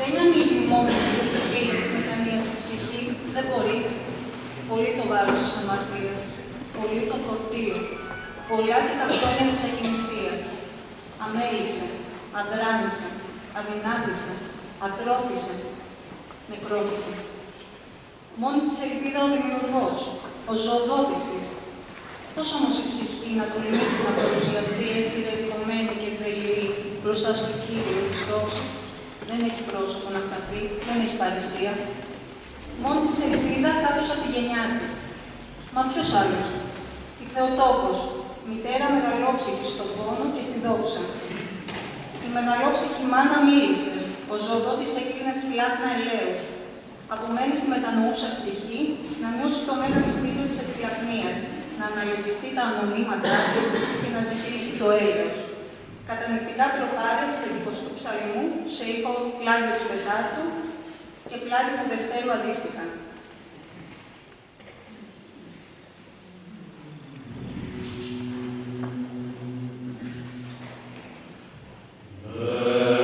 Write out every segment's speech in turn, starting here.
Δεν ανοίγει μόνο τις πύλες της μηχανίας η ψυχή, δεν μπορεί. Πολύ το βάρος της αμαρτίας, πολύ το φορτίο, πολλά και τα χρόνια της ακινησίας. Αμέλησε, αδράνησε, αδυνάτησε, ατρόφησε, νεκρώθηκε. Μόνη της ελπίδα ο δημιουργός, ο ζωοδότης της. Πώς όμως η ψυχή να τολμήσει να παρουσιαστεί έτσι ρευκωμένη και ευελιρή μπροστά στο Κύριο της δόξης. Δεν έχει πρόσωπο να σταθεί, δεν έχει παρησία. Μόνη της ελπίδα κάποιος από τη γενιά της. Μα ποιος άλλος? Η Θεοτόκος, μητέρα μεγαλόψυχη στον πόνο και στη δόξα. Η μεγαλόψυχη μάνα μίλησε, ο ζωοδότης έκλεινε σπλάχνα ελέους. Απομένει στη μετανοούσα ψυχή να νιώσει το μέγα μυστήριο της εσπλαχνίας, να αναλογιστεί τα ανωνύματά της και να ζητήσει το έλεος. Κατανοητικά τροπάρια του 50ου ψαλμού σε ήχο πλάγιο του Τετάρτου και πλάγιο του Δευτέρου αντίστοιχα. Yeah.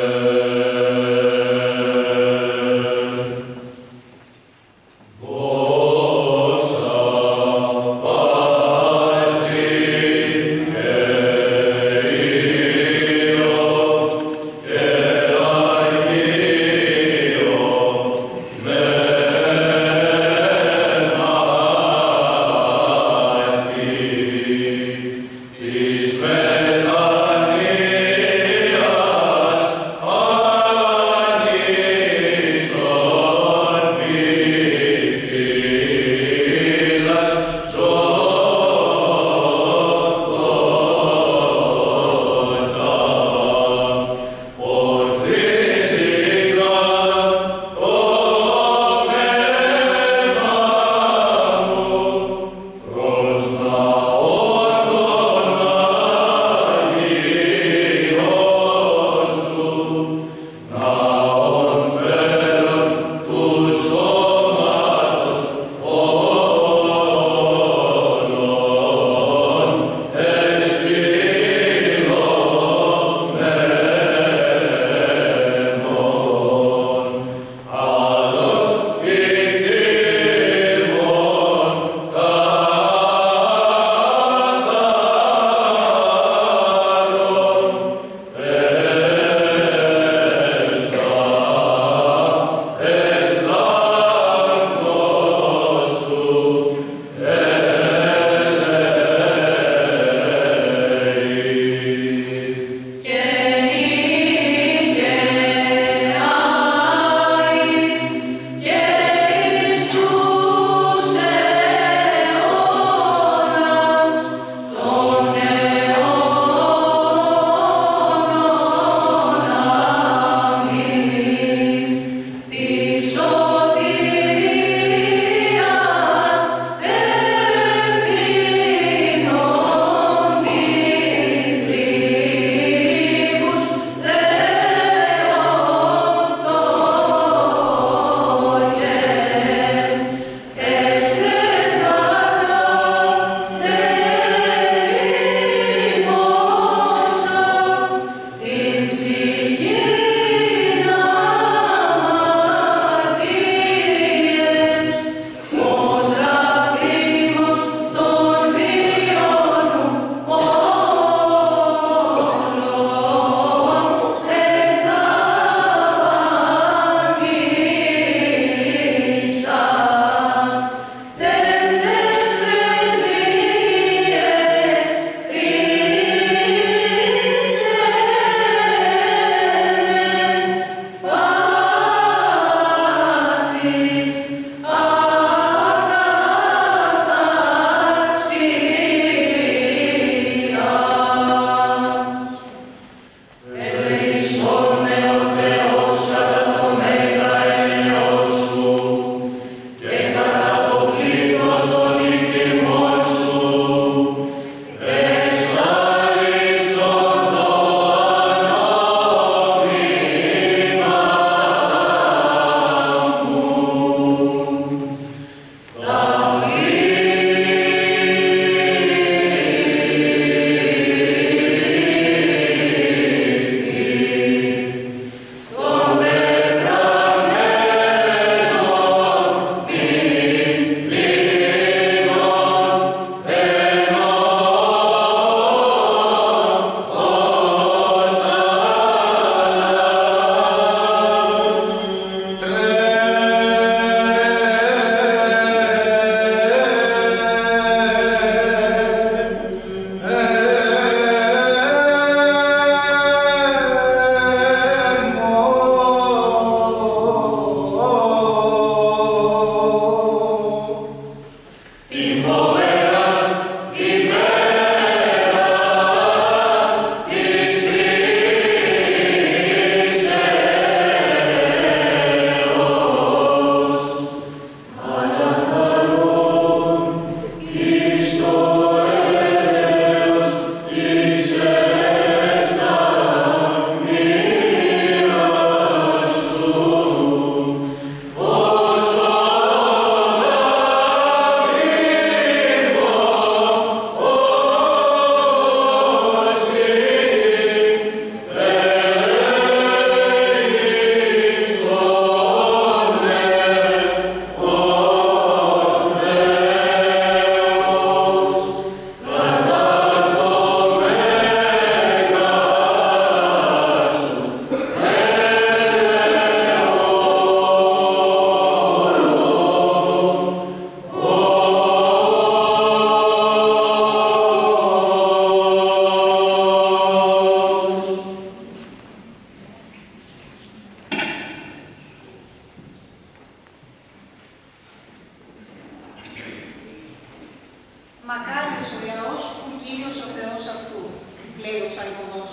ψαλμοδός.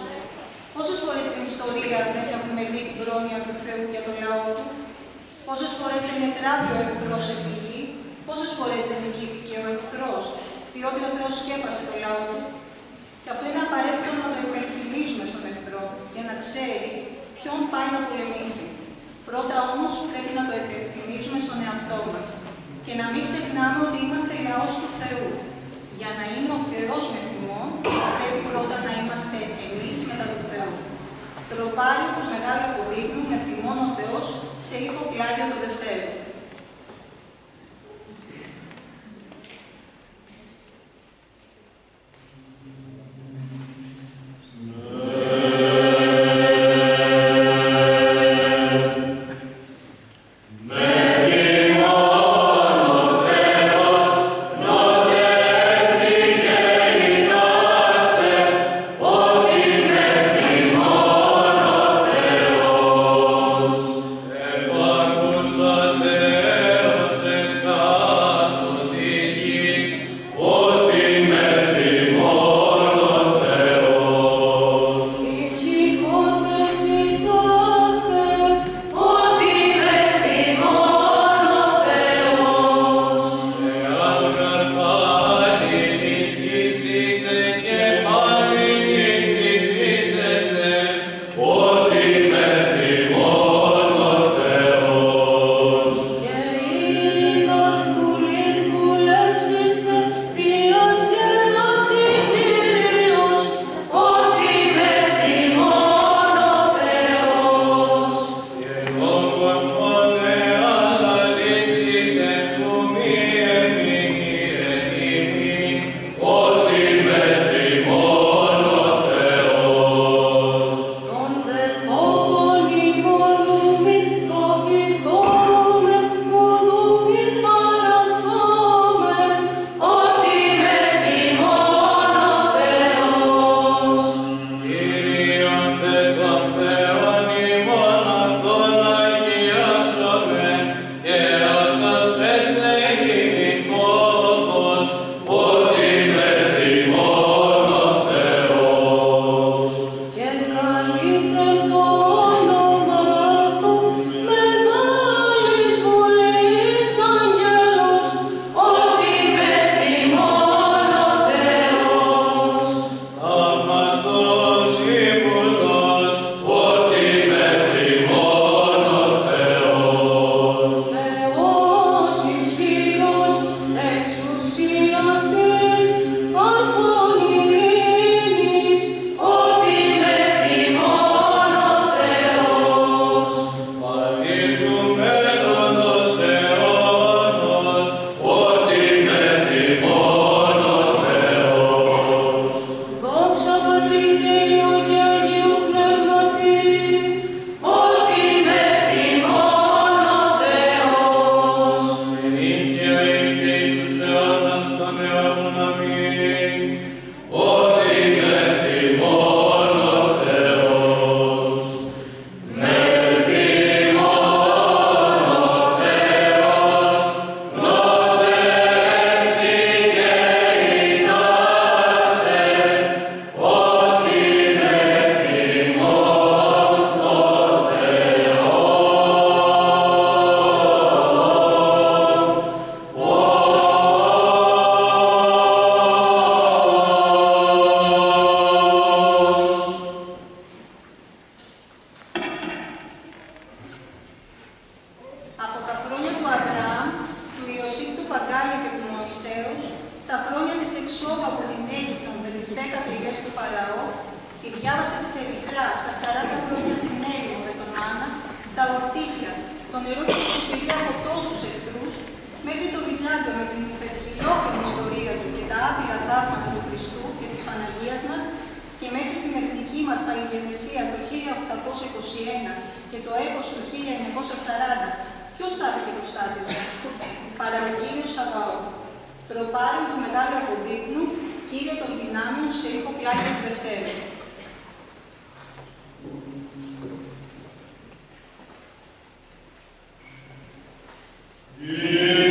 Πόσες φορές στην ιστορία δεν έχουμε δει την πρόνοια του Θεού για τον λαό του, πόσες φορές δεν ετράπη ο εχθρός επί γη, πόσες φορές δεν νικήθηκε ο εχθρός, διότι ο Θεός σκέπασε τον λαό του. Και αυτό είναι απαραίτητο να το υπενθυμίζουμε στον εχθρό, για να ξέρει ποιον πάει να πολεμήσει. Πρώτα όμως πρέπει να το υπενθυμίζουμε στον εαυτό μας και να μην ξεχνάμε ότι είμαστε λαός του Θεού. Για να είναι ο Θεός με θυμόν, πρέπει πρώτα να είμαστε εμείς μετά του Θεού. Τροπάριο του μεγάλου αποδείκνου με θυμόν ο Θεός σε ήχο πλάγιο του Δευτέρου. Yeah.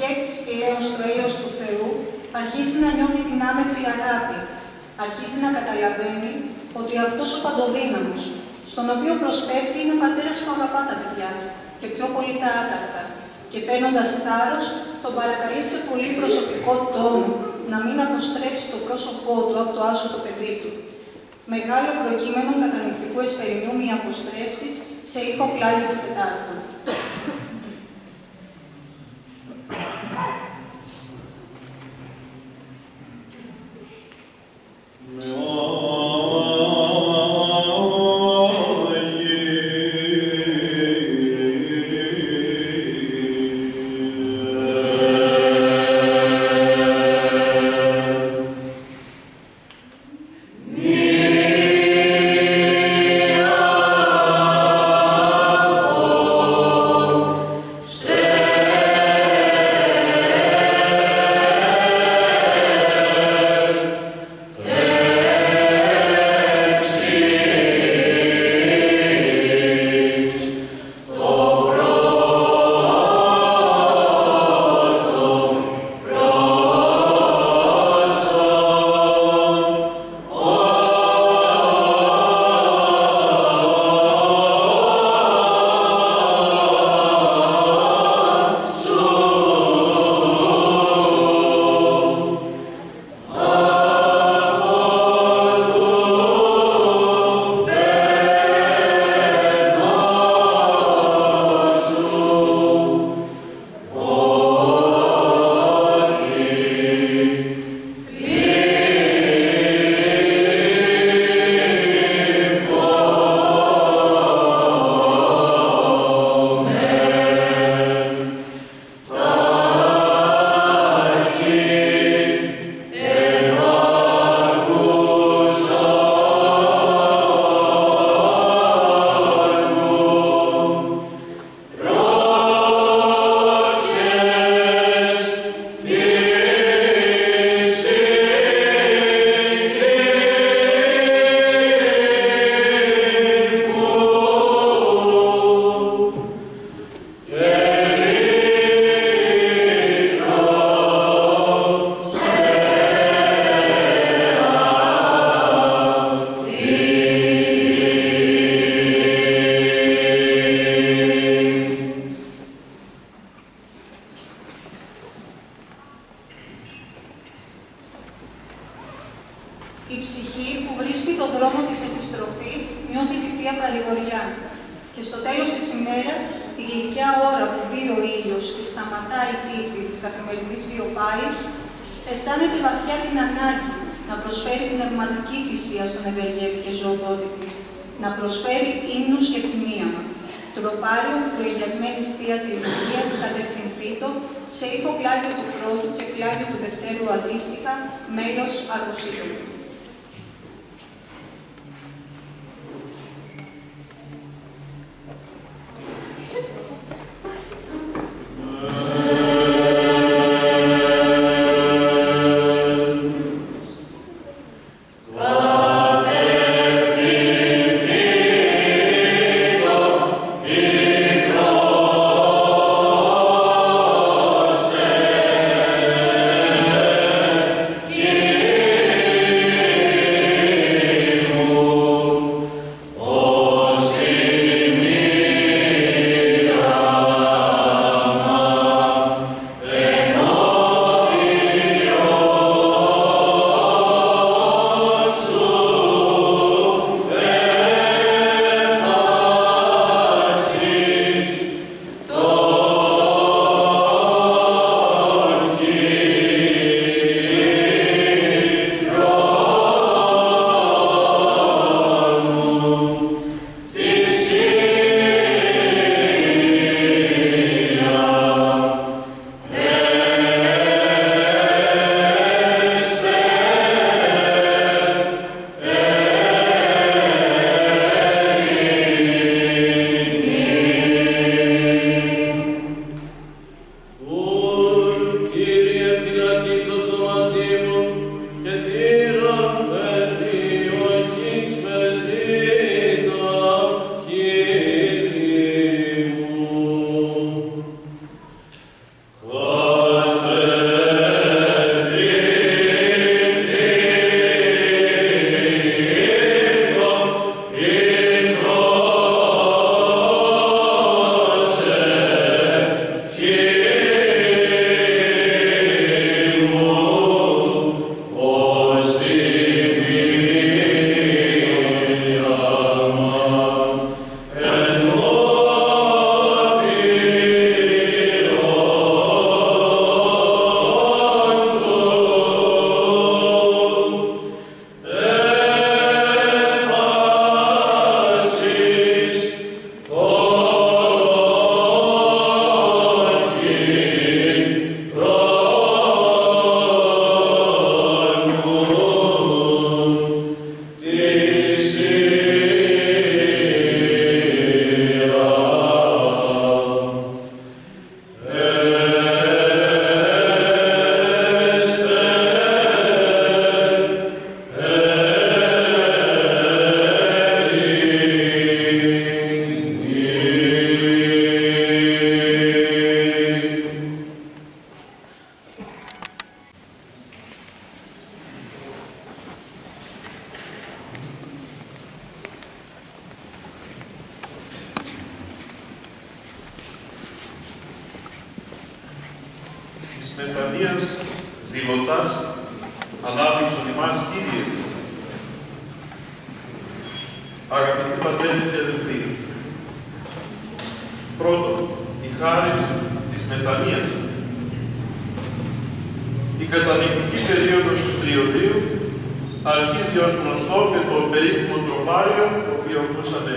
προσχέτηση πλέον στο έλεος του Θεού, αρχίζει να νιώθει την άμετρη αγάπη. Αρχίζει να καταλαβαίνει ότι αυτός ο παντοδύναμος, στον οποίο προσπέφτει, είναι πατέρας που αγαπά τα παιδιά και πιο πολύ τα άτακτα. Και παίρνοντας θάρρος, τον παρακαλεί σε πολύ προσωπικό τόνο να μην αποστρέψει το πρόσωπό του από το άσωτο παιδί του. Μεγάλο προκείμενο κατανοητικού εσπερινού μη αποστρέψεις σε ήχο πλάγιο του Τετάρτου. Η ψυχή που βρίσκει το δρόμο της επιστροφής νιώθει τη θεία παρηγοριά και στο τέλος της ημέρας, τη γλυκιά ώρα που δει ο ήλιος και σταματάει η πίκρη της καθημερινής βιοπάλης, αισθάνεται βαθιά την ανάγκη να προσφέρει πνευματική θυσία στον ευεργέτη και ζωοδότη της, να προσφέρει ύμνους και θυμίαμα. Τροπάριο προηγιασμένης θείας λειτουργίας κατευθυνθήτο σε ήχο πλάγιο του πρώτου και πλάγιο του δευτέρου αντίστοιχα, μέλος αρρωσίτων. Yeah. μετανοίας δηλωτάς ανάδειξον ημάς, Κύριε. Αγαπητοί πατέρες και αδελφοί, πρώτον, η χάρις της μετανοίας. Η καταληκτική περίοδος του Τριωδίου αρχίζει ως γνωστό με το περίφημο τροπάριο, το οποίο ακούσαμε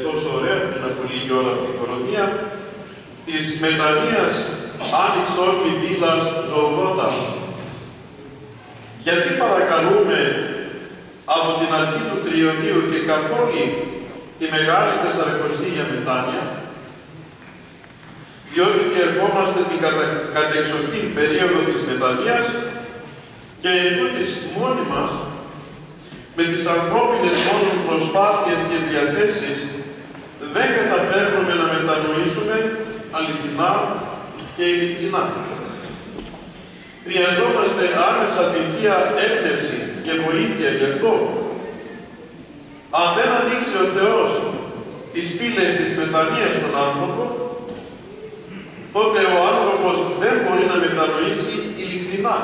τόσο ωραία πριν από λίγη ώρα από την κορονία, της μετανοίας άνοιξε όρμη πύλας ζωοδότα. Γιατί παρακαλούμε από την αρχή του Τριωδίου και καθ' όλη τη Μεγάλη Τεσσαρακοστή για μετάνοια, διότι διερχόμαστε την κατεξοχήν περίοδο της μετανοίας και εντούτοις μόνοι μας, με τις ανθρώπινες μόνον προσπάθειες και διαθέσεις, δεν καταφέρνουμε να μετανοήσουμε αληθινά και ειλικρινά. Χρειαζόμαστε άμεσα την Θεία έμπνευση και βοήθεια γι' αυτό. Αν δεν ανοίξει ο Θεός τις πύλες της μετανοίας στον άνθρωπο, τότε ο άνθρωπος δεν μπορεί να μετανοήσει ειλικρινά.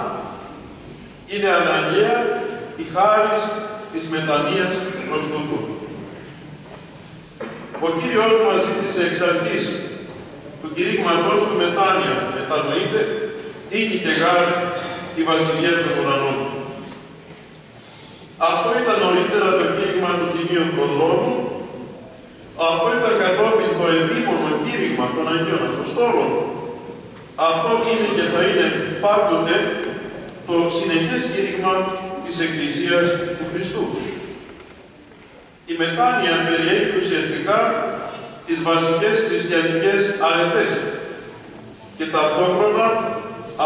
Είναι αναγκαία η χάρις της μετανοίας προς τούτο. Ο Κύριος μας ζήτησε εξ αρχής του κηρύγματος του μετάνοια, μετανοείται, είναι και γάρ η βασιλεία των ουρανών. Αυτό ήταν νωρίτερα το κήρυγμα του Τιμίου Προδρόμου. Αυτό ήταν κατόπιν το επίμονο κήρυγμα των Αγίων Αποστόλων. Αυτό είναι και θα είναι πάντοτε το συνεχές κήρυγμα της Εκκλησίας του Χριστού. Η μετάνοια περιέχει ουσιαστικά τις βασικές χριστιανικές αρετές και ταυτόχρονα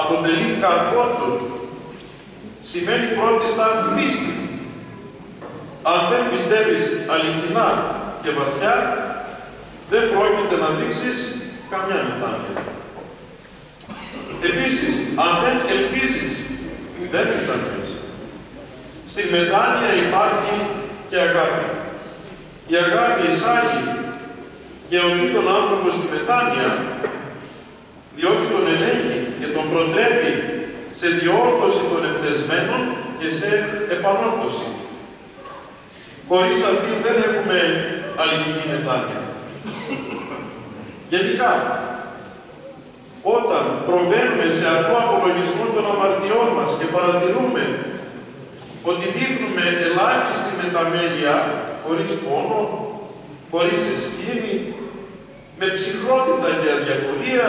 αποτελεί καρπότος. Σημαίνει πρώτιστα πίστη. Αν δεν πιστεύεις αληθινά και βαθιά, δεν πρόκειται να δείξεις καμιά μετάνοια. Επίσης, αν δεν ελπίζεις, δεν μετανοείς. Στη μετάνοια υπάρχει και αγάπη. Η αγάπη εισάγει και οδεί τον άνθρωπο στη μετάνοια, διότι τον ελέγχει και τον προτρέπει σε διόρθωση των εκτεσμένων και σε επανόρθωση. Χωρίς αυτή δεν έχουμε αληθινή μετάνοια. Γενικά, όταν προβαίνουμε σε απλό απολογισμό των αμαρτιών μας και παρατηρούμε ότι δείχνουμε ελάχιστη μεταμέλεια, χωρίς πόνο, χωρίς εσχήνη, με ψυχρότητα και αδιαφορία,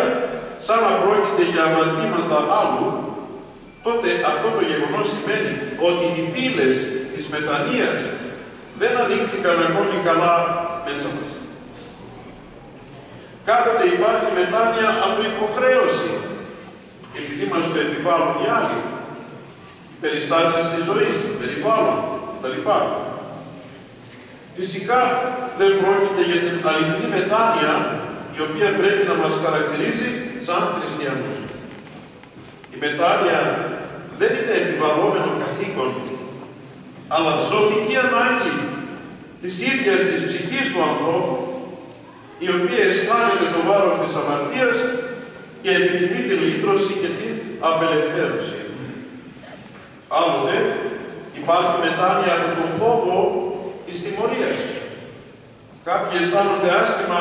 σαν να πρόκειται για αμαρτήματα άλλου, τότε αυτό το γεγονός σημαίνει ότι οι πύλες της μετανοίας δεν ανοίχθηκαν ακόμη καλά μέσα μας. Κάποτε υπάρχει μετάνοια από υποχρέωση, επειδή μας το επιβάλλουν οι άλλοι, οι περιστάσεις της ζωής, περιβάλλον κτλ. Φυσικά δεν πρόκειται για την αληθινή μετάνοια, η οποία πρέπει να μας χαρακτηρίζει σαν χριστιανούς. Η μετάνοια δεν είναι επιβαλλόμενο καθήκον, αλλά ζωτική ανάγκη της ίδιας της ψυχής του ανθρώπου, η οποία αισθάνεται το βάρος της αμαρτίας και επιθυμεί την λύτρωση και την απελευθέρωση. Άλλοτε υπάρχει μετάνοια από τον φόβο της τιμωρίας. Κάποιοι αισθάνονται άσχημα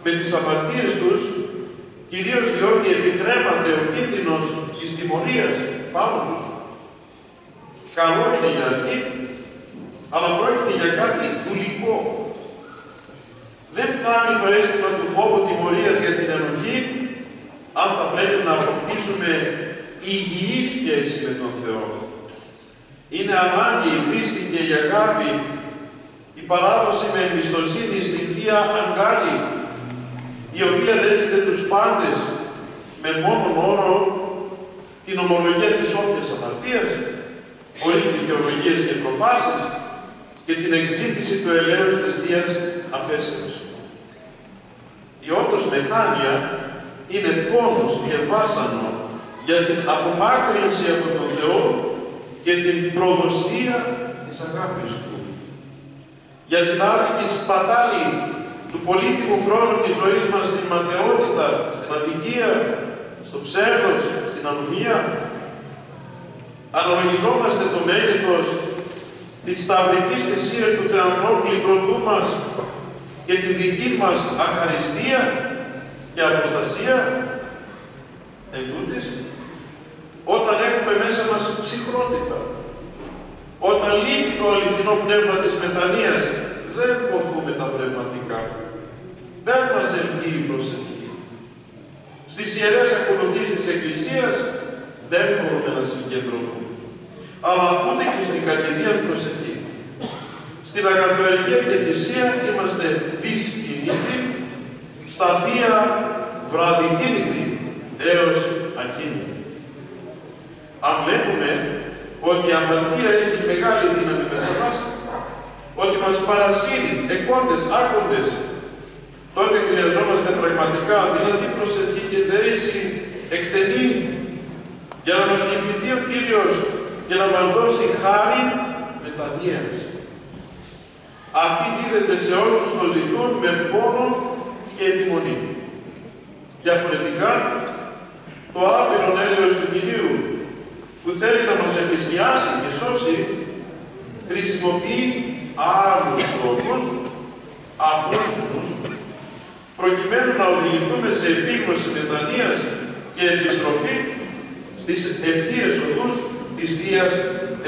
με τις αμαρτίες τους, κυρίως διότι επικρέμανται ο κίνδυνος της τιμωρίας πάνω τους. Καλό είναι για αρχή, αλλά πρόκειται για κάτι δουλικό. Δεν φτάνει το αίσθημα του φόβου τιμωρίας για την ενοχή, αν θα πρέπει να αποκτήσουμε υγιή σχέση με τον Θεό. Είναι ανάγκη η πίστη και η αγάπη, η παράδοση με εμπιστοσύνη στην Θεία Αγκάλη, η οποία δέχεται τους πάντες με μόνον όρο την ομολογία της όποιας αμαρτίας, χωρίς δικαιολογίες και προφάσεις, και την εξήτηση του ελέους της Θείας Αφέσεως. Η όντως μετάνοια είναι πόνος και βάσανο για την απομάκρυνση από τον Θεό και την προδοσία της αγάπης Του. Για την άδικη σπατάλη του πολύτιμου χρόνου της ζωής μας στην ματαιότητα, στην αδικία, στο στο ψεύδος, στην ανομία? Αναλογιζόμαστε το μέγεθος της σταυρικής θυσίας του Θεανθρώπου λυτρωτού μας και τη δική μας αχαριστία και αποστασία? Εν τούτης, όταν έχουμε μέσα μας ψυχρότητα, όταν λείπει το αληθινό πνεύμα της μετανοίας, δεν ποθούμε τα πνευματικά. Δεν μας ελκύει η προσευχή. Στις ιερές ακολουθίες της Εκκλησίας δεν μπορούμε να συγκεντρωθούμε. Αλλά ούτε και στην κατηδία προσευχή. Στην αγαθοεργία και θυσία είμαστε δυσκίνητοι, στα θεία βραδικίνητοι έως ακίνητοι. Αν βλέπουμε ότι η αμαρτία έχει μεγάλη δύναμη μέσα μας, ότι μας παρασύρει εκόντες, άκοντες, τότε χρειαζόμαστε πραγματικά δυνατή προσευχή και δέηση εκτενή για να μας λυπηθεί ο Κύριος και να μας δώσει χάρη μετανοίας. Αυτή δίδεται σε όσους το ζητούν με πόνο και επιμονή. Διαφορετικά, το άπειρο έλεος του Κυρίου που θέλει να μας επισκιάσει και σώσει, χρησιμοποιεί άλλους τρόπους, απλούς, προκειμένου να οδηγηθούμε σε επίγνωση μετανοίας και επιστροφή στις ευθείες οδούς της Θείας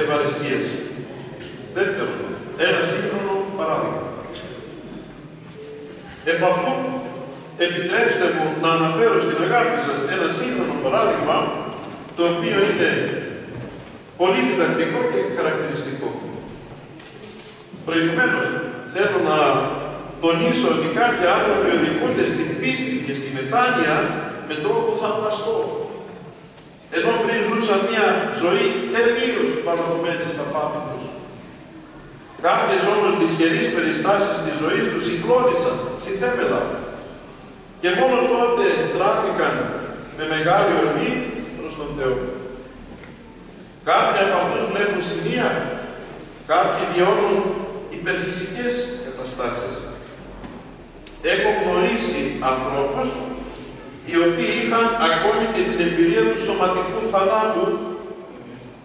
Ευαριστίας. Δεύτερον, ένα σύγχρονο παράδειγμα. Επ' αυτού, επιτρέψτε μου να αναφέρω στην αγάπη σας ένα σύγχρονο παράδειγμα, το οποίο είναι πολύ διδακτικό και χαρακτηριστικό. Προηγουμένως, θέλω να τονίσω ότι κάποιοι άνθρωποι οδηγούνται στην πίστη και στη μετάνοια με τρόπο θαυμαστό. Ενώ πριν ζούσαν μια ζωή τελείως παραδομένη στα πάθη τους. Κάποιες όμως δυσχερείς περιστάσεις της ζωής τους συγκλώνησαν στη θέμελα και μόνο τότε στράφηκαν με μεγάλη ορμή προς τον Θεό. Κάποιοι από αυτούς βλέπουν σημεία, κάποιοι βιώνουν υπερφυσικές καταστάσεις. Έχω γνωρίσει ανθρώπους οι οποίοι είχαν ακόμη και την εμπειρία του σωματικού θανάτου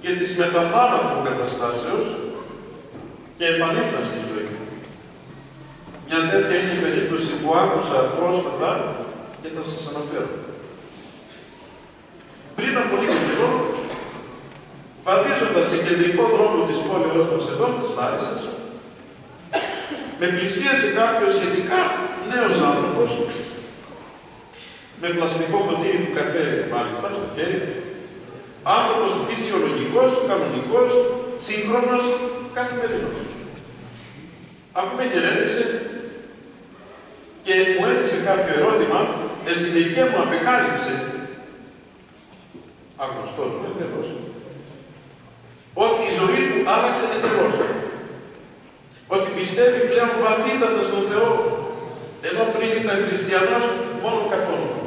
και της μεταθάνατου καταστάσεως και επανήλθαν στη ζωή. Μια τέτοια είναι η περίπτωση που άκουσα πρόσφατα και θα σας αναφέρω. Πριν από λίγο καιρό, βαδίζοντας σε κεντρικό δρόμο της πόλεως μας εδώ, της Λάρισσας, με πλησίασε κάποιος σχετικά νέος άνθρωπος, με πλαστικό ποτήρι του καφέ μάλιστα στο χέρι, άνθρωπος φυσιολογικός, κανονικός, σύγχρονος, καθημερινός. Αφού με χαιρέτησε και μου έθεσε κάποιο ερώτημα, εν συνεχεία μου απεκάλυψε, αγνωστός μου εντελώς, ότι η ζωή του άλλαξε εντελώς. Ότι πιστεύει πλέον βαθύτατα στον Θεό, ενώ πριν ήταν χριστιανός μόνο κατόνομα.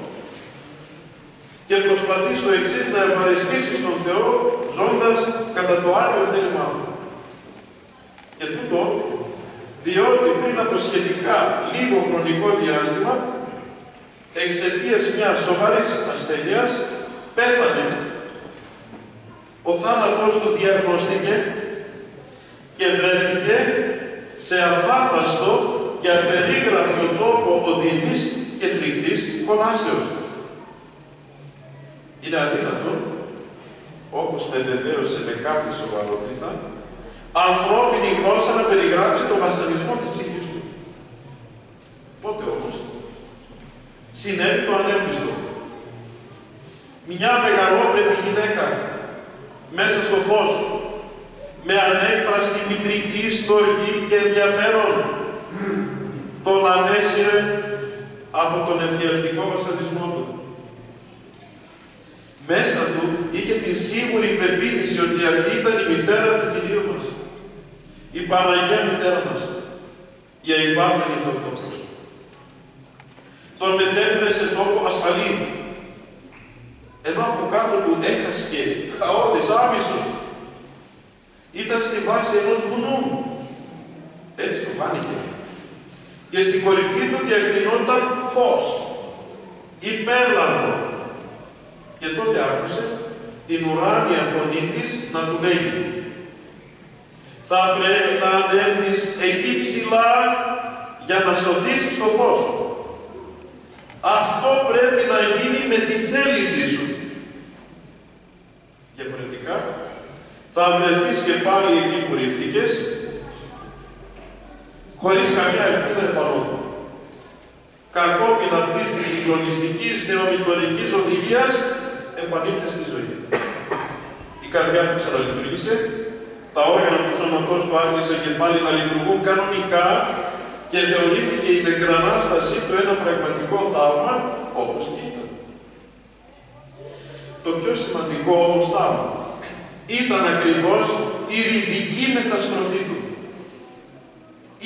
Και προσπαθεί στο εξής να ευχαριστήσει στον Θεό, ζώντας κατά το άλλο θέλημά του. Και τούτο, διότι πριν από σχετικά λίγο χρονικό διάστημα, εξαιτίας μιας σοβαρής ασθένειας, πέθανε. Ο θάνατος του διαγνωστήκε και βρέθηκε σε αφάρπαστο και απερίγραπτο τόπο οδύνης και φρικτής κολάσεως. Είναι αδύνατον, όπως με βεβαίωσε με κάθε σοβαρότητα, ανθρώπινη γλώσσα να περιγράψει τον βασανισμό της ψυχής του. Πότε όμως συνέβη το ανέλπιστο. Μια μεγαλόπρεπη γυναίκα μέσα στο φως, με ανέφραστη μητρική στοργή και ενδιαφέρον, τον ανέσυρε από τον εφιαλτικό βασανισμό του. Μέσα του είχε τη σίγουρη πεποίθηση ότι αυτή ήταν η μητέρα του Κυρίου μας. Η Παναγία μητέρα μας. Η αϊπάφθενη Θεοτόκος. Τον μετέφερε σε τόπο ασφαλή. Ενώ από κάτω του έχασκε χαόδης, άβυσσος. Ήταν στη βάση ενός βουνού. Έτσι του φάνηκε. Και στην κορυφή του διακρινόταν φως. Υπέρλαμπρο. Και τότε άκουσε την ουράνια φωνή της να του λέγει: «Θα πρέπει να ανέλθεις εκεί ψηλά για να σωθείς στο φως. Αυτό πρέπει να γίνει με τη θέλησή σου. Διαφορετικά, θα βρεθείς και πάλι εκεί που ρίχθηκες, χωρίς καμιά ελπίδα επανόδου. Κατόπιν αυτής της συγκλονιστικής θεομητορικής οδηγίας, επανήλθε στη ζωή». Η καρδιά του ξαναλειτουργήσε, τα όργανα του σώματός του άρχισαν και πάλι να λειτουργούν κανονικά και θεωρήθηκε η νεκρανάστασή του ένα πραγματικό θαύμα, όπως και ήταν. Το πιο σημαντικό όμως θαύμα ήταν ακριβώς η ριζική μεταστροφή του.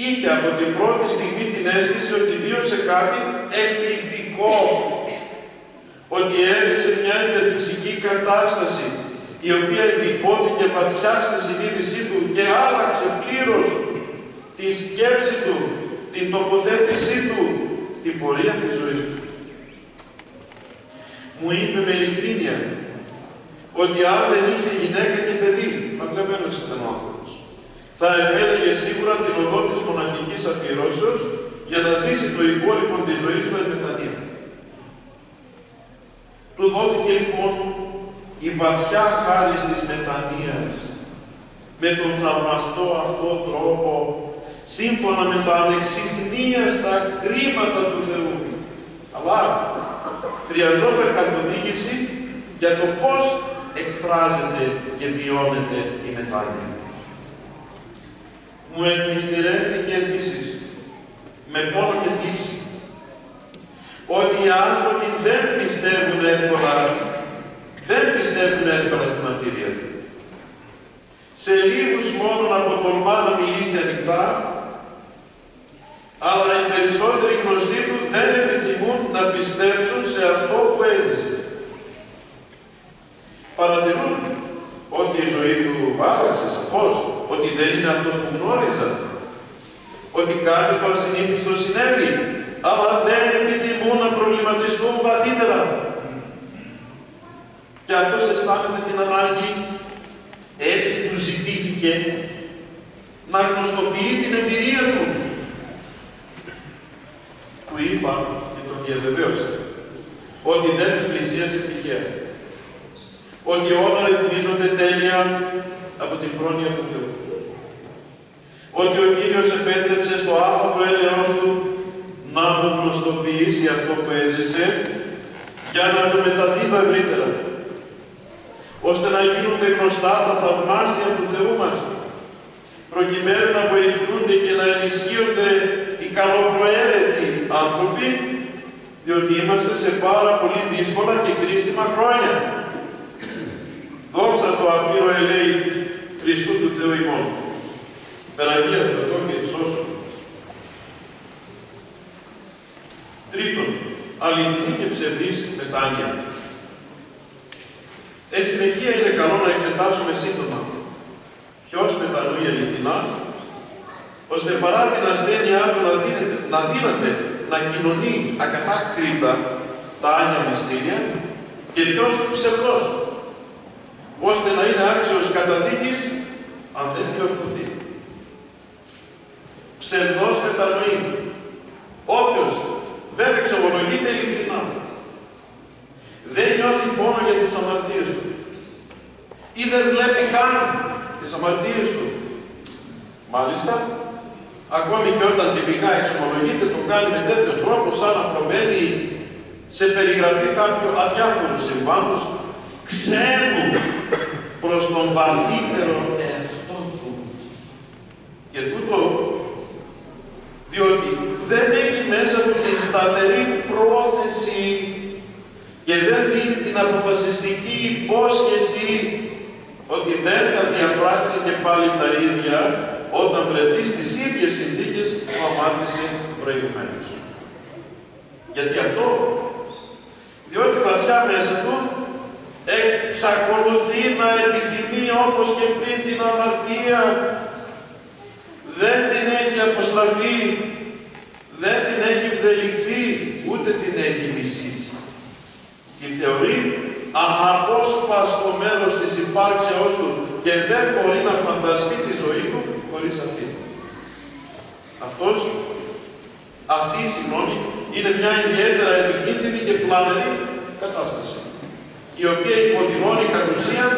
Είχε από την πρώτη στιγμή την αίσθηση ότι βίωσε κάτι εκπληκτικό, ότι έζησε μια υπερφυσική κατάσταση, η οποία εντυπώθηκε βαθιά στη συνείδησή του και άλλαξε πλήρως την σκέψη του, την τοποθέτησή του, την πορεία της ζωής του. Μου είπε με ειλικρίνεια ότι αν δεν είχε γυναίκα και παιδί, παντρεμένος ήταν ο άνθρωπος, θα επέλεγε σίγουρα την οδό της μοναχικής αφιερώσεως για να ζήσει το υπόλοιπο της ζωής του εν μετανία. Του δόθηκε λοιπόν η βαθιά χάρις της μετανοίας, με τον θαυμαστό αυτό τρόπο, σύμφωνα με τα ανεξιχνίαστα κρίματα του Θεού. Αλλά χρειαζόταν καθοδήγηση για το πώς εκφράζεται και βιώνεται η μετάνοια. Μου εκμυστηρεύτηκε επίσης, με πόνο και θλίψη, ότι οι άνθρωποι δεν πιστεύουν εύκολα στη μαρτυρία του. Σε λίγους μόνο αποτολμά να μιλήσει ανοιχτά, αλλά οι περισσότεροι γνωστοί του δεν επιθυμούν να πιστέψουν σε αυτό που έζησε. Παρατηρούν ότι η ζωή του άλλαξε σαφώς, ότι δεν είναι αυτός που γνώριζα, ότι κάτι το ασυνήθιστο συνέβη, αλλά δεν επιθυμούν να προβληματιστούν βαθύτερα. Και αυτός αισθάνεται την ανάγκη, έτσι του ζητήθηκε, να γνωστοποιεί την εμπειρία του. Του είπα και τον διαβεβαίωσα ότι δεν πλησίασε τυχαία, ότι όλα ρυθμίζονται τέλεια από την πρόνοια του Θεού, ότι ο Κύριος επέτρεψε στο άφατο έλεος του να μου γνωστοποιήσει αυτό που έζησε για να το μεταδίδω ευρύτερα, ώστε να γίνονται γνωστά τα θαυμάσια του Θεού μας, προκειμένου να βοηθούνται και να ενισχύονται οι καλοπροαίρετοι άνθρωποι, διότι είμαστε σε πάρα πολύ δύσκολα και κρίσιμα χρόνια. Δόξα το απείρο ελέη Χριστού του Θεού ημών. Περαγία Θεοτό και σώσον. Τρίτον, αληθινή και ψευδής μετάνοια. Εν συνεχεία είναι καλό να εξετάσουμε σύντομα ποιος μετανοεί αληθινά, ώστε παρά την ασθένειά του να δύναται να κοινωνεί ακατάκριτα τα Άγια Μυστήρια, και ποιος ψευδός, ώστε να είναι άξιος καταδίκης αν δεν διορθωθεί. Ψευδός μετανοεί όποιος δεν εξομολογείται ειλικρινά, δεν νιώθει πόνο για τις αμαρτίες του ή δεν βλέπει καν τις αμαρτίες του. Μάλιστα, ακόμη και όταν τυπικά εξομολογείται, το κάνει με τέτοιο τρόπο σαν να προβαίνει σε περιγραφή κάποιου αδιάφορου συμβάντος ξένου προς τον βαθύτερο εαυτό του. Και τούτο διότι δεν έχει μέσα του τη σταθερή πρόθεση και δεν δίνει την αποφασιστική υπόσχεση ότι δεν θα διαπράξει και πάλι τα ίδια όταν βρεθεί στις ίδιες συνθήκες που αμάρτησε προηγουμένως. Γιατί αυτό? Διότι βαθιά μέσα του εξακολουθεί να επιθυμεί όπως και πριν την αμαρτία. Δεν την έχει αποστραφεί, δεν την έχει βδελιχθεί, ούτε την έχει μισήσει. Και θεωρεί αναπόσπαστο μέρος της υπάρξεώς του και δεν μπορεί να φανταστεί τη ζωή του χωρίς αυτή. Αυτή είναι μια ιδιαίτερα επικίνδυνη και πλανερή κατάσταση, η οποία υποδηλώνει κατ' ουσίαν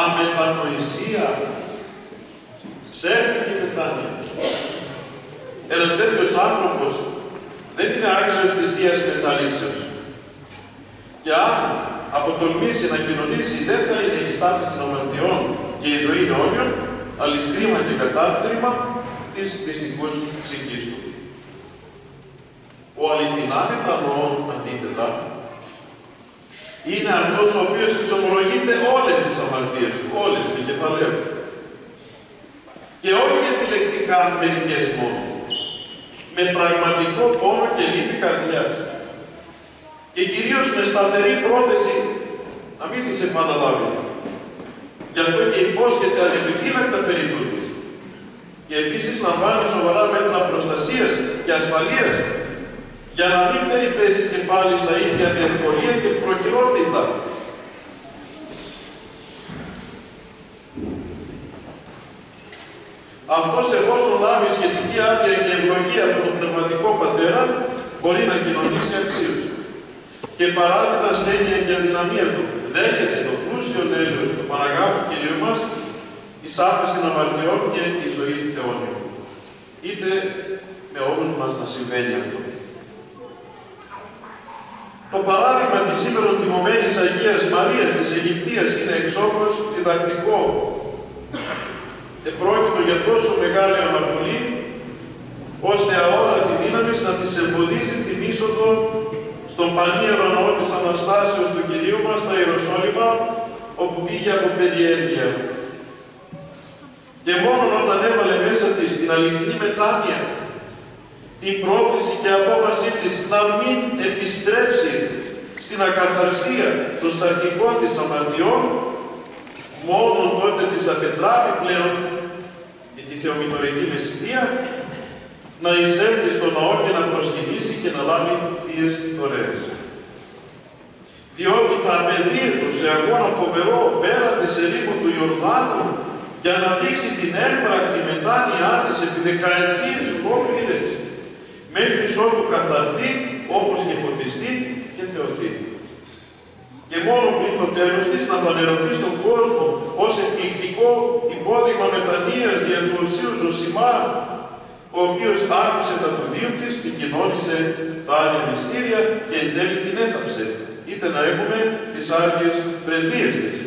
αμετανοησία, ψεύτικη μετάνοια. Ένας τέτοιος άνθρωπος δεν είναι άξιος της Θείας μεταλήψεως. Και αν αποτολμήσει να κοινωνήσει, δεν θα είναι η σάφηση των αμαρτιών και η ζωή αιώνιων, αλλά κρίμα και κατάκριμα της δυστυχούς ψυχής του. Ο αληθινά μετανοών, αντίθετα, είναι αυτός ο οποίος εξομολογείται όλες τις αμαρτίες του, όλες με κεφαλαίο. Και όχι επιλεκτικά μερικές μόνο, με πραγματικό πόνο και λύπη καρδιάς. Και κυρίως με σταθερή πρόθεση να μην τις επαναλάβει. Γι' αυτό και υπόσχεται ανεπιφύλακτα περί τούτης. Και επίσης λαμβάνει σοβαρά μέτρα προστασίας και ασφαλείας, για να μην περιπέσει και πάλι στα ίδια με ευκολία και προχειρότητα. Αυτός, εφόσον λάβει σχετική άδεια και ευλογία από τον Πνευματικό Πατέρα, μπορεί να κοινωνήσει αξίως. Και παρά την ασθένεια και αδυναμία του, δέχεται το πλούσιο έλεος του Παναγάπου Κυρίου μας, η άφεση των αμαρτιών και η ζωή αιώνια. Είτε με όλους μας να συμβαίνει αυτό. Το παράδειγμα της σήμερα τιμωμένης Αγίας Μαρίας της Αιγυπτίας είναι εξόχως διδακτικό. Επρόκειτο για τόσο μεγάλη αμαρτωλή, ώστε αόρατη δύναμη να της εμποδίζει την είσοδο στον πανίερο ναό της Αναστάσεως του Κυρίου μας στα Ιεροσόλυμα, όπου πήγε από περιέργεια. Και μόνο όταν έβαλε μέσα της την αληθινή μετάνοια, την πρόθεση και απόφαση της να μην επιστρέψει στην ακαθαρσία των σαρκικών της αμαρτιών, μόνο τότε της απετράπει πλέον με τη θεομητορική μεσητεία να εισέλθει στο ναό και να προσκυνήσει και να λάβει θείες δωρεές. Διότι θα απεδίεται σε αγώνα φοβερό πέραν της ερήμου του Ιορδάνου για να δείξει την έμπρακτη μετάνοιά της επί δεκαετίες ολόκληρες, μέχρι ότου καθαρθεί όπως και φωτιστεί και θεωθεί. Και μόνο πριν το τέλος της να φανερωθεί στον κόσμο ως εκπληκτικό υπόδειγμα μετανοίας δια του Οσίου Ζωσιμά, ο οποίος άκουσε τα του βίου της, κοινώνησε τα Άγια Μυστήρια και εν τέλει την έθαψε. Ήθελε να έχουμε τις Άγιες Πρεσβείες της.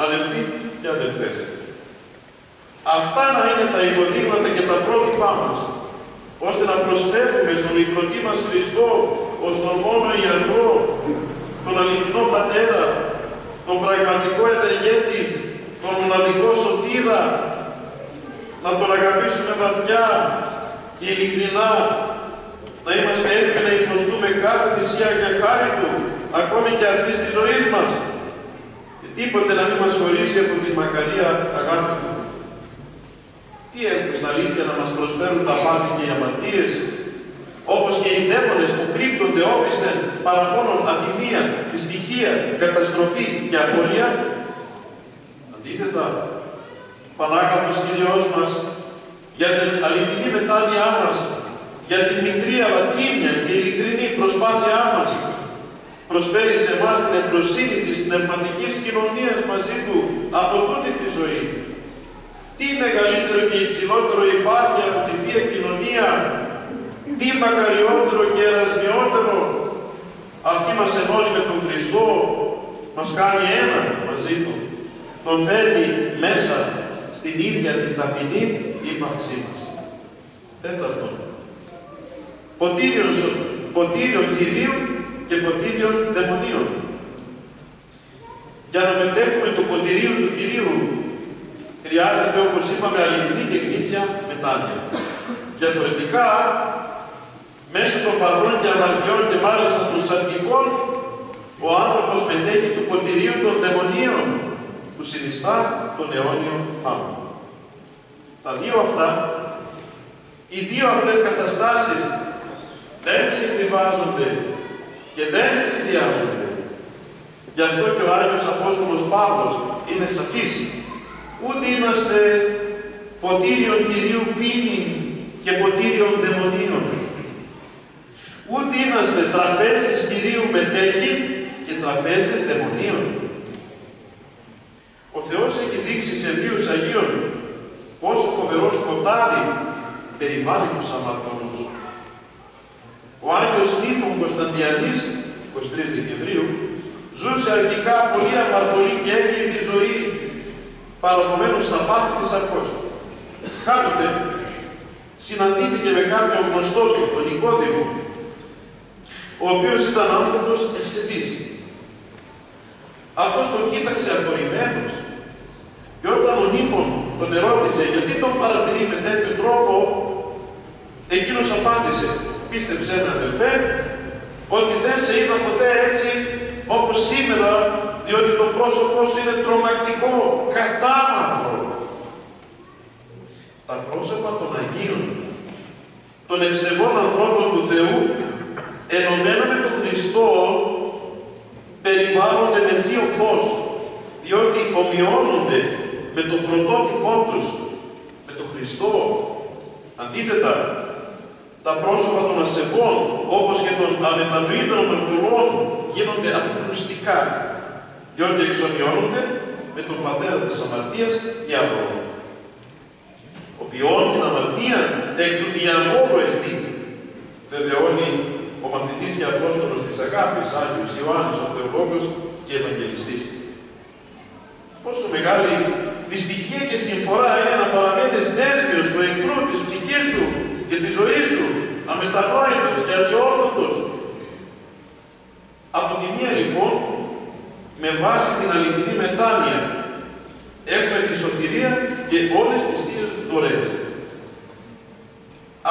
Αδελφοί και αδελφές, αυτά να είναι τα υποδείγματα και τα πρότυπά μας, ώστε να προσφέρουμε στον λυτρωτή μας Χριστό ως τον μόνο ιατρό, τον αληθινό Πατέρα, τον πραγματικό ευεργέτη, τον μοναδικό σωτήρα, να τον αγαπήσουμε βαθιά και ειλικρινά, να είμαστε έτοιμοι να υποστούμε κάθε θυσία και χάρη Του, ακόμη και αυτής της ζωής μας, και τίποτε να μην μας χωρίσει από την μακαρία αγάπη Του. Τι έχουν στην αλήθεια να μας προσφέρουν τα πάθη και οι αμαρτίες, όπως και οι δαίμονες που κρύπτονται όπισθεν παρά μόνον ατιμία, δυστυχία, καταστροφή και απώλεια. Αντίθετα, Πανάγαθος Κύριος μας, για την αληθινή μετάνοιά μας, για την μικρή αλλά τίμια και ειλικρινή προσπάθειά μας, προσφέρει σε εμάς την ευφροσύνη της πνευματικής κοινωνίας μαζί Του από τούτη τη ζωή. Τι μεγαλύτερο και υψηλότερο υπάρχει από τη Θεία Κοινωνία, τι μακαριότερο και ερασμιότερο. Αυτή μας ενώνει με τον Χριστό, μας κάνει ένα μαζί Του, τον φέρνει μέσα στην ίδια την ταπεινή ύπαρξή μας. Τέταρτον, ποτήριον Κυρίου και ποτήριον δαιμονίων. Για να μετέχουμε το ποτηρίο του Κυρίου, χρειάζεται, όπως είπαμε, αληθινή και γνήσια μετάνοια. Διαφορετικά, μέσω των παθών και αμαρτιών και μάλιστα των σαρκικών, ο άνθρωπος μετέχει του ποτηρίου των δαιμονίων, που συνιστά τον αιώνιο θάνατο. Οι δύο αυτές καταστάσεις δεν συμβιβάζονται και δεν συνδυάζονται. Γι' αυτό και ο Άγιος Απόστολος Παύλος είναι σαφής. Ουδ είμαστε ποτήριον Κυρίου πίνην και ποτήριον δαιμονίων. Ουδ είμαστε τραπέζης Κυρίου μετέχει και τραπέζες δαιμονίων. Ο Θεός έχει δείξει σε βίους Αγίων πόσο φοβερό σκοτάδι περιβάλλει τους αμαρτωλούς. Ο Άγιος Νύφων Κωνσταντιανής, 23 Δεκεμβρίου, ζούσε αρχικά πολύ αμαρτωλή και έκλειτη ζωή, παραδομένος στα πάθη της αρκός. Κάποτε συναντήθηκε με κάποιον γνωστό του, τον Νικόδημο, ο οποίος ήταν άνθρωπος ευσεβής. Αυτός τον κοίταξε απορριμμένος και όταν ο Νύφων τον ερώτησε γιατί τον παρατηρεί με τέτοιο τρόπο, εκείνος απάντησε: πίστεψέ με αδελφέ, ότι δεν σε είδα ποτέ έτσι όπως σήμερα, διότι το πρόσωπό σου είναι τρομακτικό, κατάμαυρο. Τα πρόσωπα των Αγίων, των ευσεβών ανθρώπων του Θεού, ενωμένα με τον Χριστό, περιβάλλονται με θείο φως, διότι ομοιώνονται με το πρωτότυπό τους, με τον Χριστό. Αντίθετα, τα πρόσωπα των ασεβών, όπως και των αμετανοήτων ορκολών, γίνονται αποκρουστικά, διότι εξομοιώνονται με τον πατέρα της αμαρτίας, διάβολο. Ο ποιόν την αμαρτία εκ του διαβόλου εστί, βεβαιώνει ο μαθητής και Απόστολος της Αγάπης, Άγιος Ιωάννης, ο Θεολόγος και Ευαγγελιστής. Πόσο μεγάλη δυστυχία και συμφορά είναι να παραμένεις δέσμιος του εχθρού της ψυχής σου και τη ζωή σου, αμετανόητος και αδιόρθωτος. Από τη μία λοιπόν, με βάση την αληθινή μετάνοια, έχουμε τη σωτηρία και όλες τις θείες δωρεές.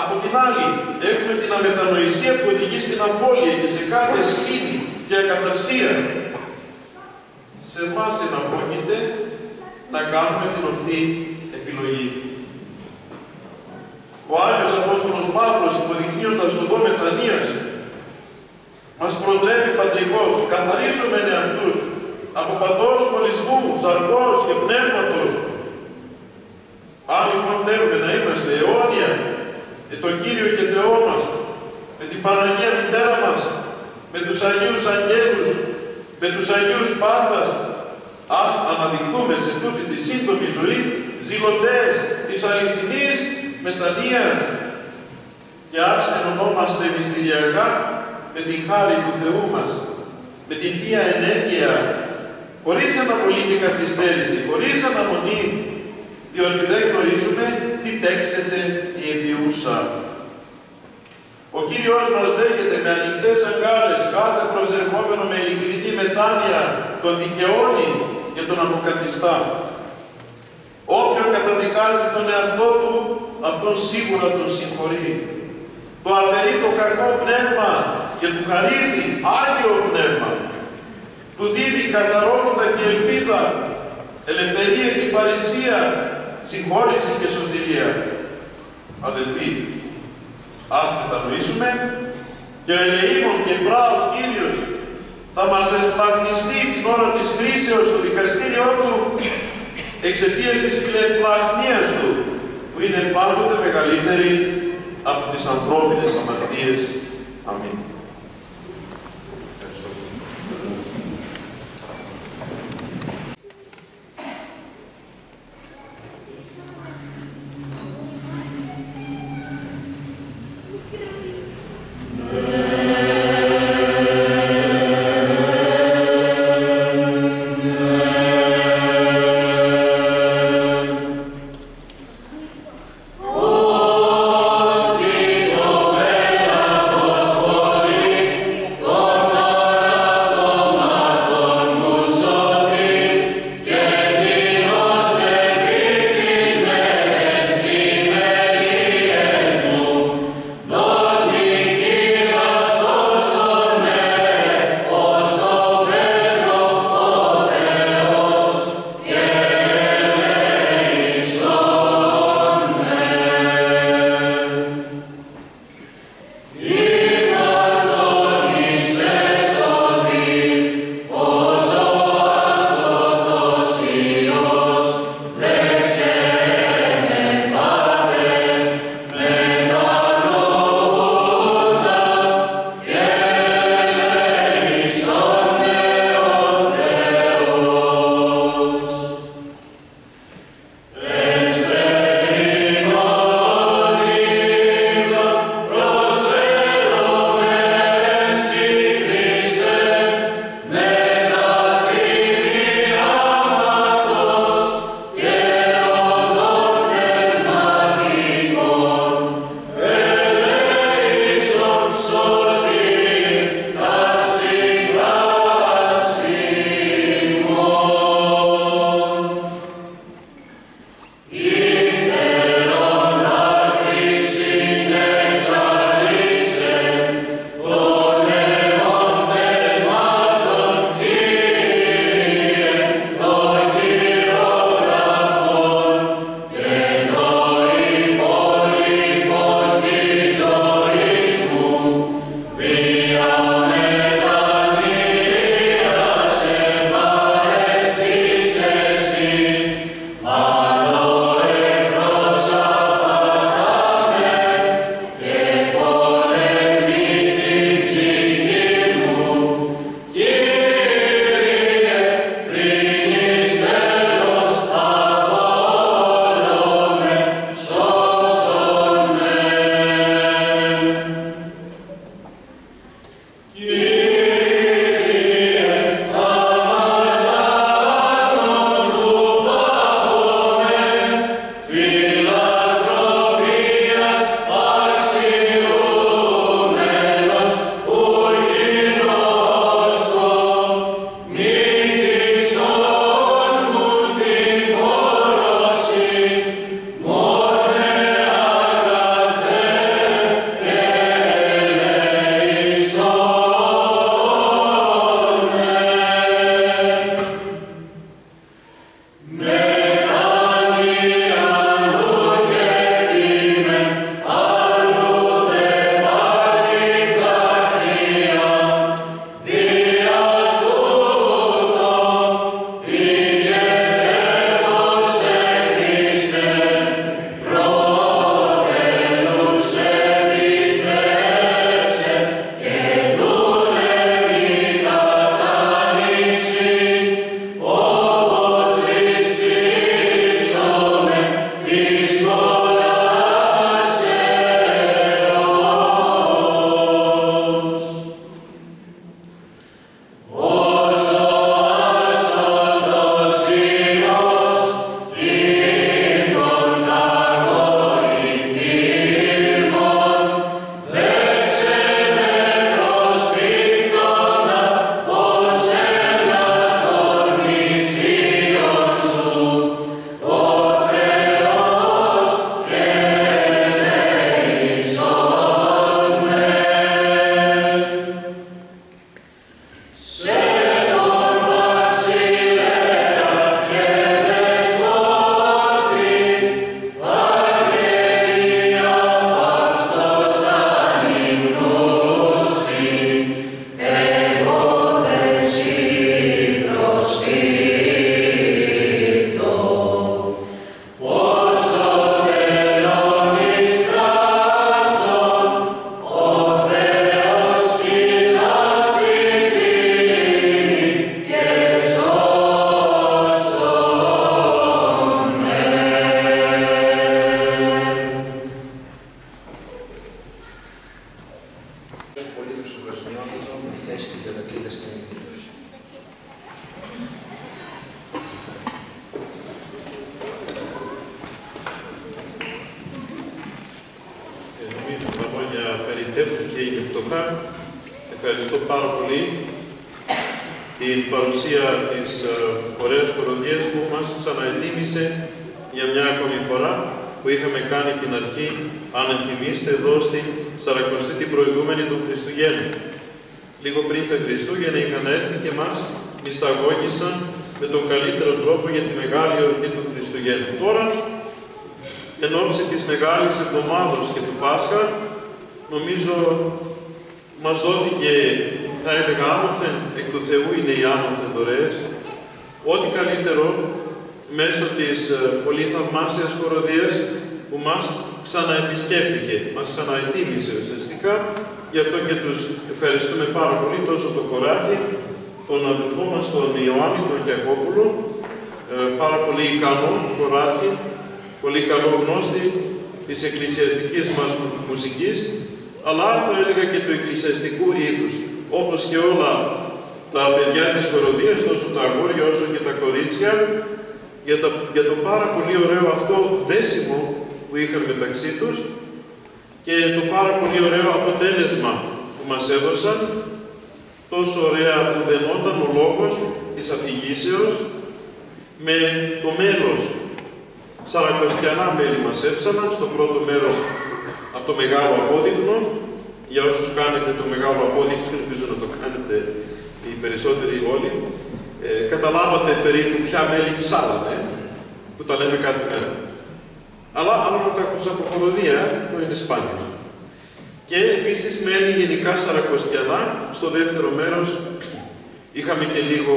Από την άλλη, έχουμε την αμετανοησία που οδηγεί στην απώλεια και σε κάθε σχήνη και ακαθαρσία. Σε εμάς εναπόκειται να κάνουμε την ορθή επιλογή. Ο Άγιος Απόστολος Παύλος, υποδεικνύοντας οδό μετανοίας, μας προτρέπει πατρικώς: καθαρίσομεν εαυτούς από παντός μολυσμού, σαρκός και πνεύματος. Αν λοιπόν θέλουμε να είμαστε αιώνια με τον Κύριο και Θεό μας, με την Παναγία Μητέρα μας, με τους Αγίους Αγγέλους, με τους Αγίους Πάντας, ας αναδειχθούμε σε τούτη τη σύντομη ζωή ζηλωτές της αληθινής μετανοίας και ας ενωνόμαστε μυστηριακά με την χάρη του Θεού μας, με την Θεία Ενέργεια, χωρίς αναβολή και καθυστέρηση, χωρίς αναμονή, διότι δεν γνωρίζουμε τι τέξεται η επιούσα. Ο Κύριος μας δέχεται με ανοιχτές αγκάλες κάθε προσερχόμενο με ειλικρινή μετάνοια, τον δικαιώνει και τον αποκαθιστά. Όποιον καταδικάζει τον εαυτό του, αυτόν σίγουρα τον συγχωρεί. Το αφαιρεί το κακό πνεύμα και του χαρίζει Άγιο Πνεύμα. Του δίδει καθαρότητα και ελπίδα, ελευθερία και παρησία, συγχώρηση και σωτηρία. Αδελφοί, ας μετανοήσουμε και ο ελεήμων και πράος Κύριος θα μας εσπλαχνιστεί την ώρα της κρίσεως στο δικαστήριό Του εξαιτίας της φιλεσπλαχνίας Του, που είναι πάντοτε μεγαλύτερη από τις ανθρώπινες αμαρτίες. Αμήν. Oh, Πάσχα. Ευχαριστώ πάρα πολύ την παρουσία της ωραίας χοροδίας που μας ξαναετοίμησε για μια ακόμη φορά που είχαμε κάνει την αρχή, αν ενθυμίστε, εδώ στην 40η την προηγούμενη των Χριστουγέννων. Λίγο πριν τα Χριστούγεννα είχαν έρθει και μας μυσταγώγησαν με τον καλύτερο τρόπο για τη μεγάλη εορτή των Χριστουγέννων. Τώρα, εν ώψη της Μεγάλης Εβδομάδος και του Πάσχα, νομίζω μας δόθηκε, θα έλεγα, άνωθεν εκ του Θεού είναι οι άνωθεν δωρεές, ό,τι καλύτερο μέσω της πολύ θαυμάσιας χοροδίας που μας ξαναεπισκέφθηκε, μας ξαναετοίμησε ουσιαστικά. Γι' αυτό και τους ευχαριστούμε πάρα πολύ, τόσο το χωράκι, τον αδελφό μας, τον Ιωάννη, τον Κιακόπουλο, πάρα πολύ ικανό χωράρχη, πολύ καλό γνώστη της εκκλησιαστικής μας μουσικής, αλλά θα έλεγα και του εκκλησιαστικού είδους. Όπως και όλα τα παιδιά της χοροδίας, τόσο τα αγόρια όσο και τα κορίτσια, για το πάρα πολύ ωραίο αυτό δέσιμο που είχαν μεταξύ τους και το πάρα πολύ ωραίο αποτέλεσμα που μας έδωσαν. Τόσο ωραία που δενόταν ο λόγος της αφηγήσεως με το μέλος. Σαρακοστιανά μέλη μας έψαναν στο πρώτο μέρος από το Μεγάλο Απόδεικνο. Για όσους κάνετε το Μεγάλο Απόδεικνο, ελπίζω να το κάνετε οι περισσότεροι όλοι, καταλάβατε περίπου ποια μέλη ψάλανε, που τα λέμε κάθε μέρα. Αλλά άλλο να τα ακούσα από χοροδία, το είναι σπάνιο. Και επίσης μέλη γενικά σαρακοστιανά, στο δεύτερο μέρος είχαμε και λίγο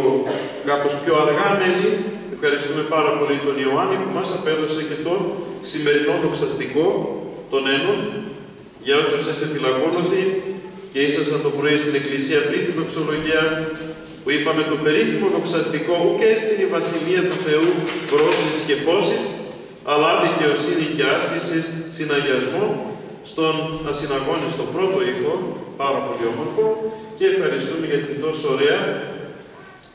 κάπως πιο αργά μέλη. Ευχαριστούμε πάρα πολύ τον Ιωάννη που μας απέδωσε και το σημερινό δοξαστικό των Ένων. Για όσους είστε φυλακόλογοι και ήσασταν το πρωί στην Εκκλησία πριν τη δοξολογία, που είπαμε το περίφημο δοξαστικό «Ουκ στην η Βασιλεία του Θεού πρόσης και πόσης, αλλά δικαιοσύνη και άσκησης συναγιασμό», στον ασυναγώνιστο πρώτο ήχο, πάρα πολύ όμορφο, και ευχαριστούμε για την τόσο ωραία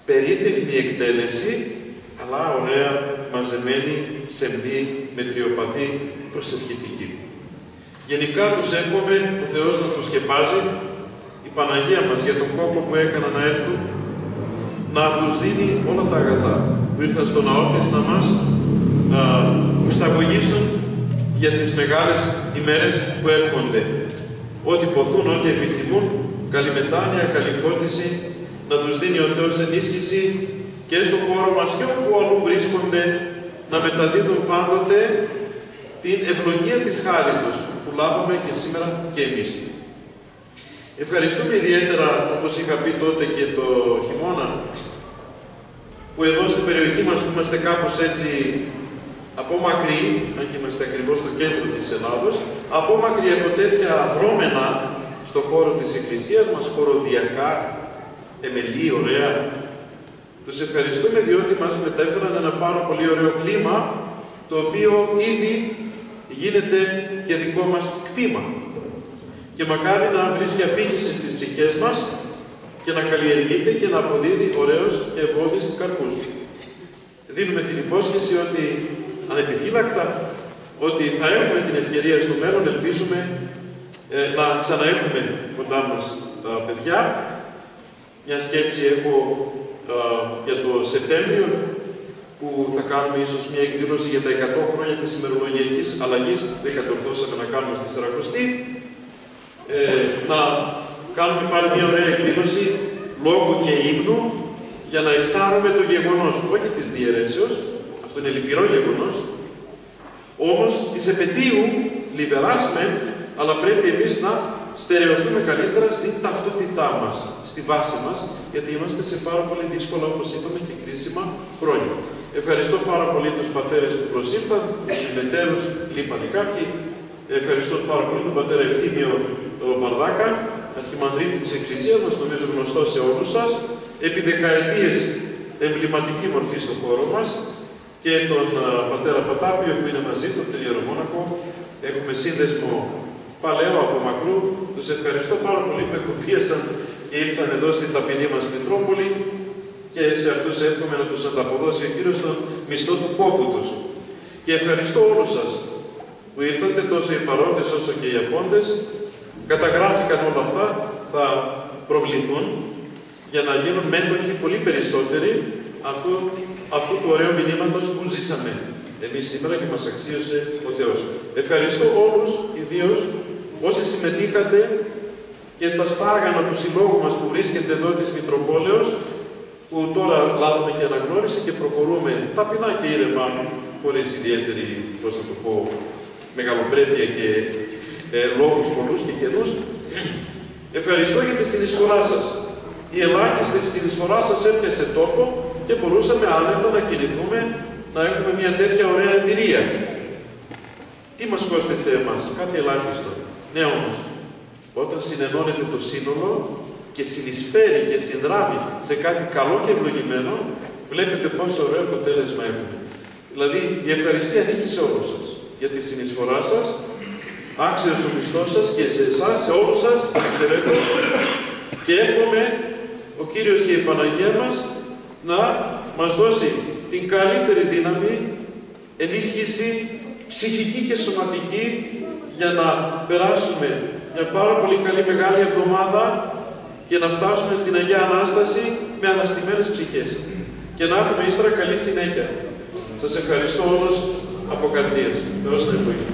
περίτεχνη εκτέλεση, αλλά ωραία μαζεμένη, σεμνή, μετριοπαθή, προσευχητική. Γενικά τους εύχομαι ο Θεός να τους σκεπάζει, η Παναγία μας για τον κόπο που έκανα να έρθουν, να τους δίνει όλα τα αγαθά που ήρθαν στο ναό της να μας μυσταγωγήσουν για τις μεγάλες ημέρες που έρχονται. Ό,τι ποθούν, ό,τι επιθυμούν, καλή μετάνοια, καλή φώτιση, να τους δίνει ο Θεός ενίσχυση και στον χώρο μας και όπου αλλού βρίσκονται, να μεταδίδουν πάντοτε την ευλογία της χάριτος που λάβαμε και σήμερα και εμείς. Ευχαριστούμε ιδιαίτερα, όπως είχα πει τότε και το χειμώνα, που εδώ στην περιοχή μας που είμαστε κάπως έτσι απόμακροι, αν και είμαστε ακριβώς στο κέντρο της Ελλάδος, απόμακροι από τέτοια δρόμενα στον χώρο της Εκκλησίας μας, χοροδιακά, εμελή, ωραία. Τους ευχαριστούμε διότι μας μετέφεραν ένα πάρα πολύ ωραίο κλίμα, το οποίο ήδη γίνεται και δικό μας κτήμα. Και μακάρι να βρίσκει απήχηση στις ψυχές μας και να καλλιεργείται και να αποδίδει ωραίους και ευπώδεις καρπούς. Δίνουμε την υπόσχεση ότι ανεπιφύλακτα, ότι θα έχουμε την ευκαιρία στο μέλλον, ελπίζουμε, να ξαναέχουμε κοντά μας τα παιδιά. Μια σκέψη έχω για το Σεπτέμβριο, που θα κάνουμε ίσως μια εκδήλωση για τα 100 χρόνια της ημερολογιακής αλλαγής. Δεν κατορθώσαμε να κάνουμε στη 40η. Να κάνουμε πάλι μια ωραία εκδήλωση λόγου και ύμνου για να εξάρουμε το γεγονός, όχι της διαιρέσεως, αυτό είναι λυπηρό γεγονός, όμως της επετείου θλιβεράς μεν, αλλά πρέπει εμείς να στερεωθούμε καλύτερα στην ταυτότητά μας, στη βάση μας, γιατί είμαστε σε πάρα πολύ δύσκολα, όπως είπαμε, και κρίσιμα χρόνια. Ευχαριστώ πάρα πολύ τους πατέρες που προσήλθαν, τους συμμετέρους, λείπαν κάποιοι. Ευχαριστώ πάρα πολύ τον πατέρα Ευθύμιο τον Μπαρδάκα, αρχιμανδρίτη της Εκκλησίας μας, νομίζω γνωστό σε όλους σας, επί δεκαετίες εμβληματική μορφή στον χώρο μας, και τον πατέρα Πατάπιο που είναι μαζί, τον Ιερομόναχο. Έχουμε σύνδεσμο παλαιό από μακρού. Τους ευχαριστώ πάρα πολύ που εκοπίασαν και ήρθαν εδώ στην ταπεινή μας Μητρόπολη, και σε αυτούς εύχομαι να τους ανταποδώσει ο Κύριος τον μισθό του κόπου τους. Και ευχαριστώ όλους σας που ήρθατε, τόσο οι παρόντες όσο και οι απόντες. καταγράφηκαν όλα αυτά, θα προβληθούν για να γίνουν μέτοχοι πολύ περισσότεροι αυτού του ωραίου μηνύματος που ζήσαμε εμείς σήμερα και μας αξίωσε ο Θεός. Ευχαριστώ όλους, ιδίως όσοι συμμετείχατε και στα σπάργανα του συλλόγου μας που βρίσκεται εδώ της Μητροπόλεως, που τώρα λάβουμε και αναγνώριση και προχωρούμε ταπεινά και ήρεμα, χωρίς ιδιαίτερη, πώς θα το πω, μεγαλοπρέπεια και λόγους πολλούς και καινούς. Ευχαριστώ για τη συνεισφορά σας. Η ελάχιστη συνεισφορά σας έπιασε τόπο και μπορούσαμε άνετα να κινηθούμε, να έχουμε μια τέτοια ωραία εμπειρία. Τι μας κόστησε εμάς? Κάτι ελάχιστο. Ναι, όμως, όταν συνενώνεται το σύνολο και συνεισφέρει και συνδράμει σε κάτι καλό και ευλογημένο, βλέπετε πόσο ωραίο αποτέλεσμα έχουμε. Δηλαδή, η ευχαριστία ανήκει σε όλους σας. Για τη συνεισφορά σας, άξιος ο μισθός σας και σε εσάς, σε όλους σας, εξαιρέτως, και εύχομαι ο Κύριος και η Παναγία μας να μας δώσει την καλύτερη δύναμη, ενίσχυση ψυχική και σωματική για να περάσουμε μια πάρα πολύ καλή μεγάλη εβδομάδα και να φτάσουμε στην Αγία Ανάσταση με αναστημένες ψυχές και να έχουμε ύστερα καλή συνέχεια. Σας ευχαριστώ όλους από καρδίας. Θεός να ευλογεί.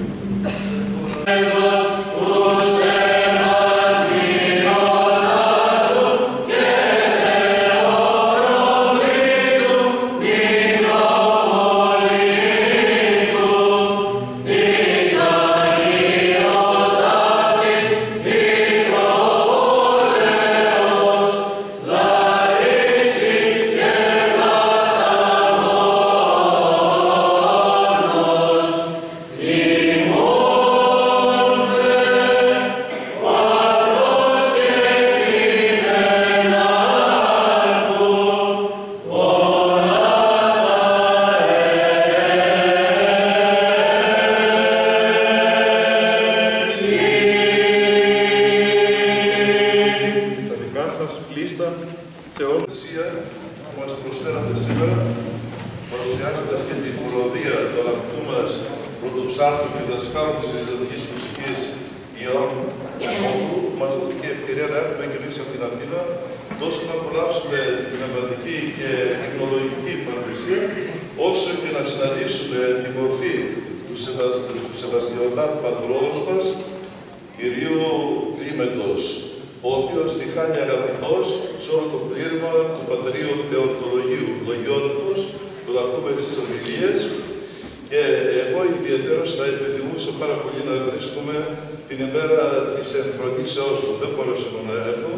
σε όλη που μας προσφέρατε σήμερα, παρουσιάζοντας και την ουροδία του αγαπητού μας πρωτοψάρτου και δασκάλου της Βυζαντινής Μουσικής Ιωάννου Κοσμόπουλου, μας δόθηκε η ευκαιρία να έρθουμε και εμείς από την Αθήνα, τόσο να απολαύσουμε την πνευματική και τεχνολογική παραδεισία, όσο και να συναντήσουμε τη μορφή του Σεβαστιωτάτου Πατρόλος μας, κυρίου Κλίμεντος, ο οποίος τη χάνει αγαπητός σε όλο το πλήρημα του Πατρίου Εορτολογίου Λογιότατος, το ακούμε στις ομιλίες, και εγώ ιδιαίτερος θα επιθυμούσα πάρα πολύ να βρίσκομαι την ημέρα της εμφρονήσεώς του. Δεν μπορούσα να έρθω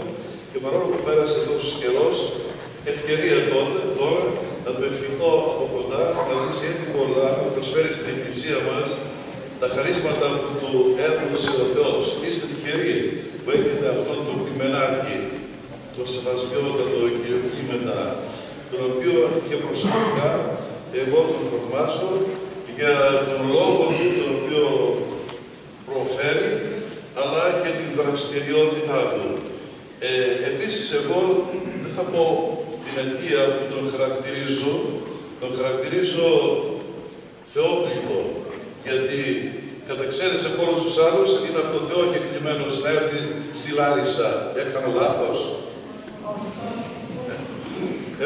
και παρόλο που πέρασε τόσος καιρός, ευκαιρία τώρα να το ευχηθώ από κοντά, να ζήσει έτσι πολλά, να προσφέρει στην Εκκλησία μας τα χαρίσματα που του έδωσε ο Θεός. Είστε τυχεροί που έχετε αυτόν τον Κλιμενάκη, τον Σεβασμιότατο κύριο Κλίμεντα, τον οποίο και προσωπικά εγώ τον θαυμάζω για τον λόγο του, τον οποίο προφέρει, αλλά και την δραστηριότητά του. Επίσης, εγώ δεν θα πω την αιτία που τον χαρακτηρίζω θεόκλητο, γιατί κατά εξαίρεση από όλους τους άλλους είναι από το Θεό κεκλημένος να έρθει στη Λάρισα. Έκανα λάθος?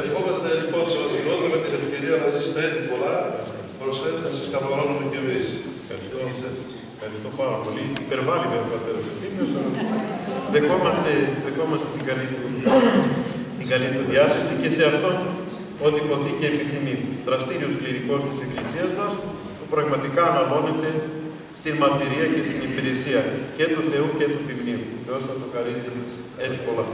Ευχόμαστε λοιπόν σε βασιλότητα με την ευκαιρία να ζήσετε έτσι πολλά, προσφέρετε να σας καμαρώνουμε κι εμείς. Ευχαριστώ πάρα πολύ. Υπερβάλλει με ο πατέρας Ευθύμιος, αλλά δεχόμαστε την καλή του διάθεση και σε αυτόν ό,τι υποθεί και επιθυμεί. Δραστήριος κληρικός της Εκκλησίας μας, που πραγματικά αναλώνεται στην μαρτυρία και στην υπηρεσία και του Θεού και του Πυμνίου. Θεός θα το χαρίσει έτσι πολλά.